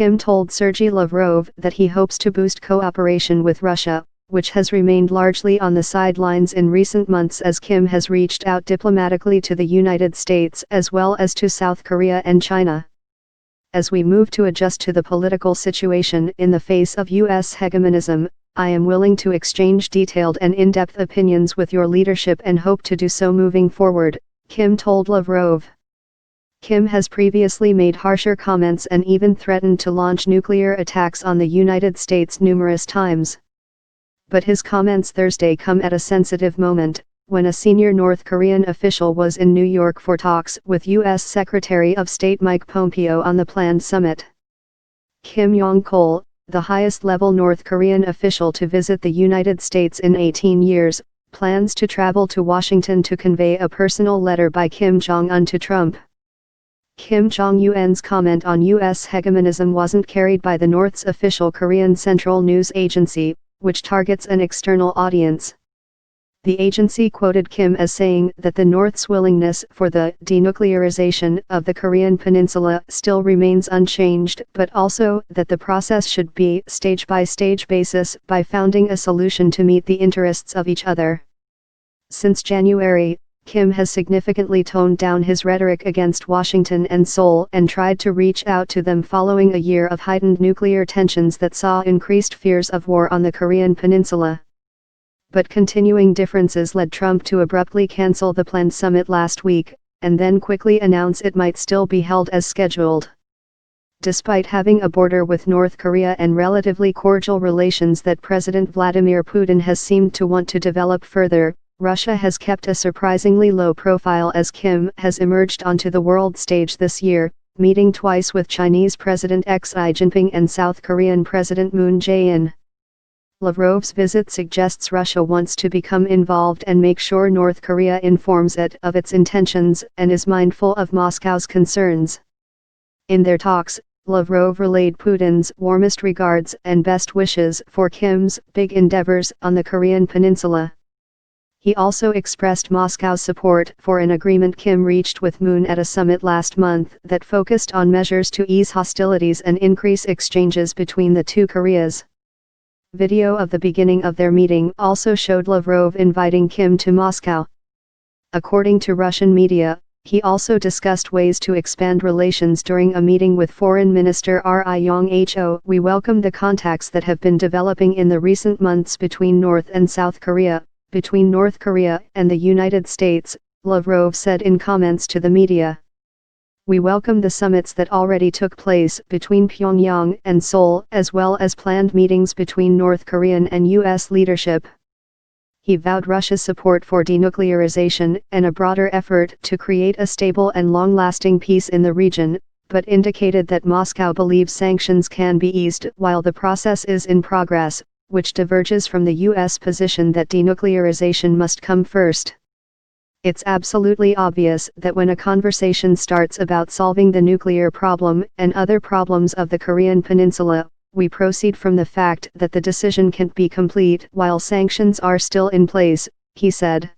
Kim told Sergey Lavrov that he hopes to boost cooperation with Russia, which has remained largely on the sidelines in recent months as Kim has reached out diplomatically to the United States as well as to South Korea and China. As we move to adjust to the political situation in the face of U.S. hegemonism, I am willing to exchange detailed and in-depth opinions with your leadership and hope to do so moving forward, Kim told Lavrov. Kim has previously made harsher comments and even threatened to launch nuclear attacks on the United States numerous times. But his comments Thursday come at a sensitive moment, when a senior North Korean official was in New York for talks with U.S. Secretary of State Mike Pompeo on the planned summit. Kim Jong, the highest-level North Korean official to visit the United States in 18 years, plans to travel to Washington to convey a personal letter by Kim Jong-un to Trump. Kim Jong-un's comment on U.S. hegemonism wasn't carried by the North's official Korean Central News Agency, which targets an external audience. The agency quoted Kim as saying that the North's willingness for the denuclearization of the Korean peninsula still remains unchanged, but also that the process should be stage-by-stage basis by finding a solution to meet the interests of each other. Since January, Kim has significantly toned down his rhetoric against Washington and Seoul and tried to reach out to them following a year of heightened nuclear tensions that saw increased fears of war on the Korean peninsula. But continuing differences led Trump to abruptly cancel the planned summit last week, and then quickly announce it might still be held as scheduled. Despite having a border with North Korea and relatively cordial relations that President Vladimir Putin has seemed to want to develop further, Russia has kept a surprisingly low profile as Kim has emerged onto the world stage this year, meeting twice with Chinese President Xi Jinping and South Korean President Moon Jae-in. Lavrov's visit suggests Russia wants to become involved and make sure North Korea informs it of its intentions and is mindful of Moscow's concerns. In their talks, Lavrov relayed Putin's warmest regards and best wishes for Kim's big endeavors on the Korean peninsula. He also expressed Moscow's support for an agreement Kim reached with Moon at a summit last month that focused on measures to ease hostilities and increase exchanges between the two Koreas. Video of the beginning of their meeting also showed Lavrov inviting Kim to Moscow. According to Russian media, he also discussed ways to expand relations during a meeting with Foreign Minister Ri Yong Ho. We welcome the contacts that have been developing in the recent months between North and South Korea, between North Korea and the United States, Lavrov said in comments to the media. We welcome the summits that already took place between Pyongyang and Seoul as well as planned meetings between North Korean and U.S. leadership. He vowed Russia's support for denuclearization and a broader effort to create a stable and long-lasting peace in the region, but indicated that Moscow believes sanctions can be eased while the process is in progress, which diverges from the U.S. position that denuclearization must come first. It's absolutely obvious that when a conversation starts about solving the nuclear problem and other problems of the Korean peninsula, we proceed from the fact that the decision can't be complete while sanctions are still in place, he said.